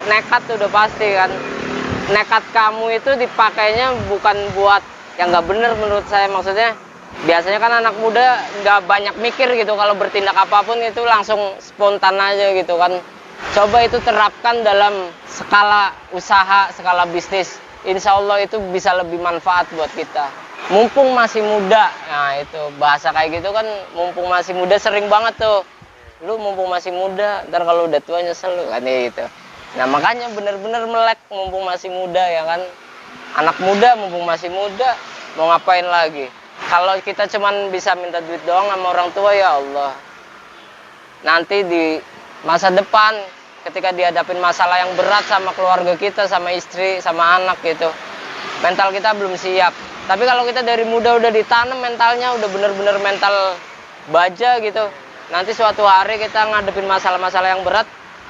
nekat udah pasti kan. Nekat kamu itu dipakainya bukan buat yang nggak bener menurut saya. Maksudnya biasanya kan anak muda nggak banyak mikir gitu, kalau bertindak apapun itu langsung spontan aja gitu kan. Coba itu terapkan dalam skala usaha, skala bisnis, insya Allah itu bisa lebih manfaat buat kita. Mumpung masih muda, nah itu bahasa kayak gitu kan, mumpung masih muda sering banget tuh. Lu mumpung masih muda, ntar kalau udah tua nyesel lu kan gitu. Nah makanya bener-bener melek mumpung masih muda ya kan. Anak muda mumpung masih muda, mau ngapain lagi? Kalau kita cuman bisa minta duit doang sama orang tua, ya Allah, nanti di masa depan ketika dihadapin masalah yang berat sama keluarga kita, sama istri, sama anak gitu, mental kita belum siap. Tapi kalau kita dari muda udah ditanam mentalnya, udah bener-bener mental baja gitu, nanti suatu hari kita ngadepin masalah-masalah yang berat,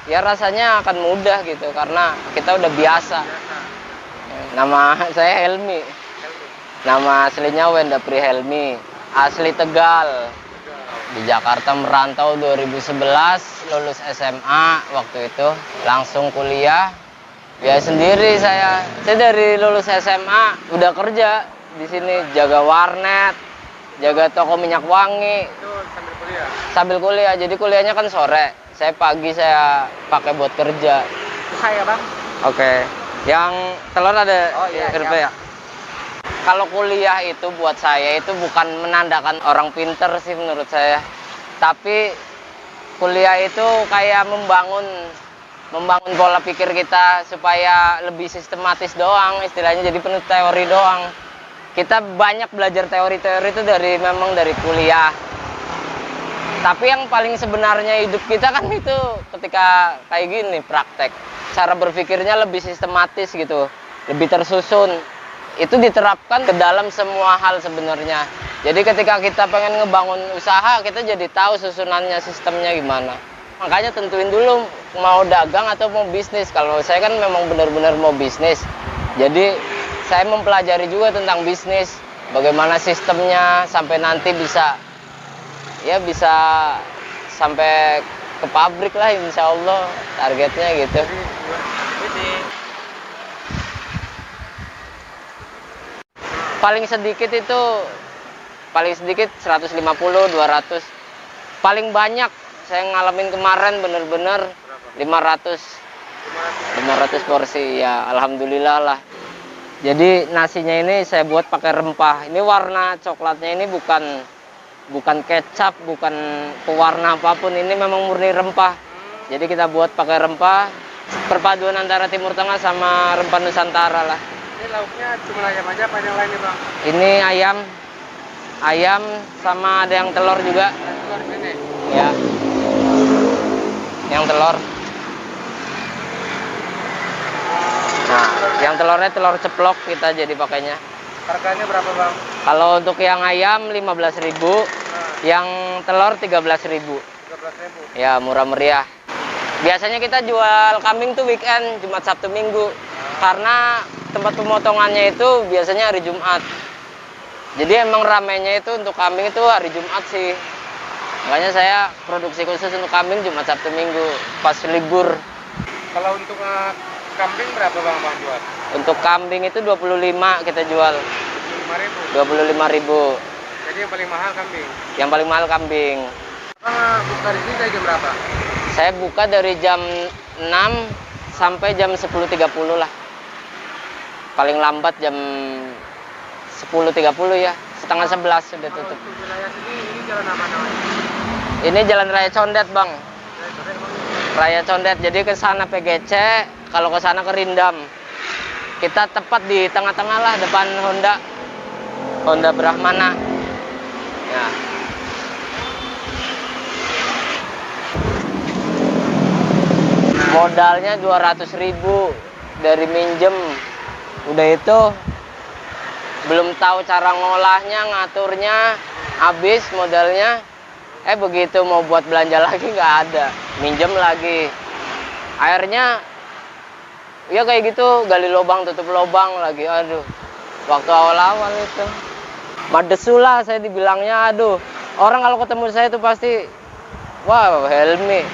ya rasanya akan mudah gitu, karena kita udah biasa. Nama saya Helmi. Nama aslinya Wenda Pri Helmi, asli Tegal. Di Jakarta merantau 2011, lulus SMA waktu itu, langsung kuliah. Ya sendiri saya dari lulus SMA udah kerja di sini, jaga warnet, jaga toko minyak wangi. Itu sambil kuliah? Sambil kuliah, jadi kuliahnya kan sore. Saya pagi saya pakai buat kerja. Saya bang. Oke, yang telur ada. Oh iya, ya. Kalau kuliah itu buat saya itu bukan menandakan orang pinter sih menurut saya. Tapi kuliah itu kayak membangun pola pikir kita supaya lebih sistematis doang, istilahnya jadi penuh teori doang. Kita banyak belajar teori-teori itu memang dari kuliah. Tapi yang paling sebenarnya hidup kita kan itu ketika kayak gini praktek. Cara berpikirnya lebih sistematis gitu, lebih tersusun. Itu diterapkan ke dalam semua hal sebenarnya. Jadi ketika kita pengen ngebangun usaha, kita jadi tahu susunannya, sistemnya gimana. Makanya tentuin dulu mau dagang atau mau bisnis. Kalau saya kan memang benar-benar mau bisnis. Jadi saya mempelajari juga tentang bisnis, bagaimana sistemnya sampai nanti bisa sampai ke pabrik lah, insya Allah targetnya gitu. Paling sedikit 150, 200. Paling banyak saya ngalamin kemarin bener-bener 500 porsi ya, alhamdulillah lah. Jadi nasinya ini saya buat pakai rempah. Ini warna coklatnya ini bukan kecap, bukan pewarna apapun, ini memang murni rempah. Jadi kita buat pakai rempah, perpaduan antara Timur Tengah sama rempah Nusantara lah. Ini lauknya cuma ayam aja apa yang lain nih bang? Ini ayam sama ada yang telur juga. Telur ini? Ya, yang telur. Nah, yang telurnya telur ceplok kita jadi pakainya. Harganya berapa bang? Kalau untuk yang ayam 15.000, yang telur 13.000. 13.000? Ya, murah meriah. Biasanya kita jual kambing tuh weekend, Jumat, Sabtu, Minggu. Karena tempat pemotongannya itu biasanya hari Jumat. Jadi emang ramainya itu untuk kambing itu hari Jumat sih. Makanya saya produksi khusus untuk kambing Jumat, Sabtu, Minggu pas libur. Kalau untuk kambing berapa bang jual? Untuk kambing itu 25 kita jual. 25.000. Jadi yang paling mahal kambing? Yang paling mahal kambing. Bang buka di sini dari jam berapa? Saya buka dari jam 6 sampai jam 10.30 lah. Paling lambat jam 10.30 ya, setengah 11 sudah tutup. Untuk wilayah sini ini jalan apa namanya? Ini Jalan Raya Condet bang. Raya Condet, jadi ke sana PGC, kalau ke sana ke Rindam. Kita tepat di tengah-tengah lah, depan Honda Brahmana. Ya. Modalnya 200.000 dari minjem. Udah itu belum tahu cara ngolahnya, ngaturnya, habis modalnya. Begitu mau buat belanja lagi nggak ada, minjem lagi. Akhirnya ya kayak gitu, gali lubang tutup lubang lagi. Aduh, waktu awal-awal itu madesu lah saya dibilangnya. Aduh, orang kalau ketemu saya itu pasti wow Helmi.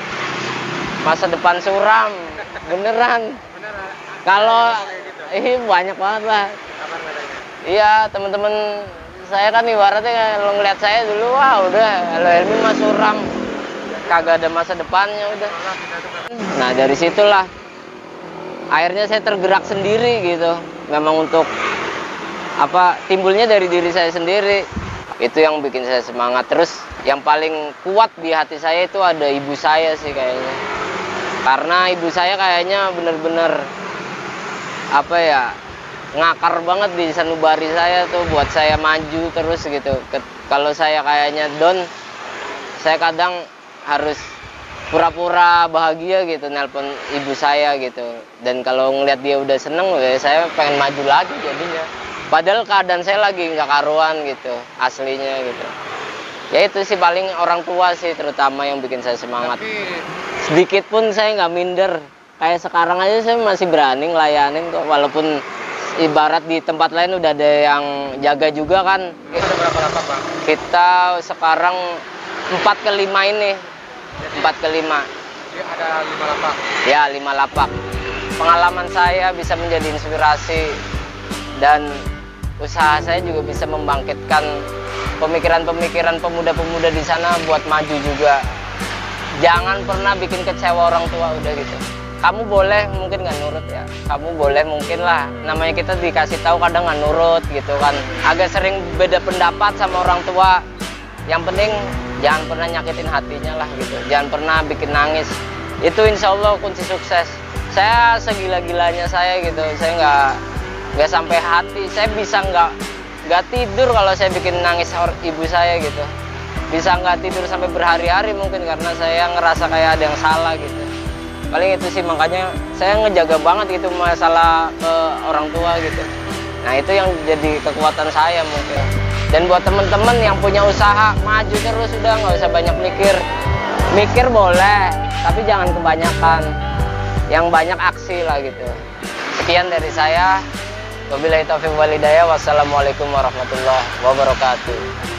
masa depan suram, beneran. Beneran. Kalau Kayak gitu. banyak banget lah. Kapan katanya? Iya, teman-teman saya kan ibaratnya kalau ngeliat saya dulu, wah udah, kalau Helmi mah suram, kagak ada masa depannya udah. Malah kita tuh kan Nah dari situlah akhirnya saya tergerak sendiri gitu, memang untuk apa timbulnya dari diri saya sendiri. Itu yang bikin saya semangat. Terus yang paling kuat di hati saya itu ada ibu saya sih kayaknya, karena ibu saya kayaknya bener-bener apa ya, ngakar banget di sanubari saya tuh buat saya maju terus gitu. Kalau saya kayaknya down, saya kadang harus pura-pura bahagia gitu, nelpon ibu saya gitu. Dan kalau ngeliat dia udah seneng, ya saya pengen maju lagi jadinya. Padahal keadaan saya lagi nggak karuan gitu, aslinya gitu. Ya itu sih paling orang tua sih terutama yang bikin saya semangat. tapi Sedikit pun saya nggak minder. Kayak sekarang aja saya masih berani ngelayanin kok, walaupun ibarat di tempat lain udah ada yang jaga juga kan. ada berapa lapak bang? Kita sekarang 4 ke 5 ini. 4 ke 5. Jadi ada 5 lapak. Ya, 5 lapak. Pengalaman saya bisa menjadi inspirasi dan usaha saya juga bisa membangkitkan pemikiran-pemikiran pemuda-pemuda di sana buat maju juga. Jangan pernah bikin kecewa orang tua, udah gitu. Kamu boleh mungkin nggak nurut ya, kamu boleh mungkin lah, namanya kita dikasih tahu kadang nggak nurut gitu kan, agak sering beda pendapat sama orang tua. Yang penting jangan pernah nyakitin hatinya lah gitu, jangan pernah bikin nangis. Itu insya Allah kunci sukses. Saya segila-gilanya saya gitu, saya nggak sampai hati, saya bisa nggak tidur kalau saya bikin nangis ibu saya gitu, bisa nggak tidur sampai berhari-hari mungkin karena saya ngerasa kayak ada yang salah gitu. Paling itu sih, makanya saya ngejaga banget gitu masalah ke orang tua gitu. Nah itu yang jadi kekuatan saya mungkin. Dan buat temen-temen yang punya usaha, maju terus, udah nggak usah banyak mikir. Mikir boleh, tapi jangan kebanyakan. Yang banyak aksi lah gitu. Sekian dari saya. Wabillahi taufiq wal hidayah. Wassalamualaikum warahmatullahi wabarakatuh.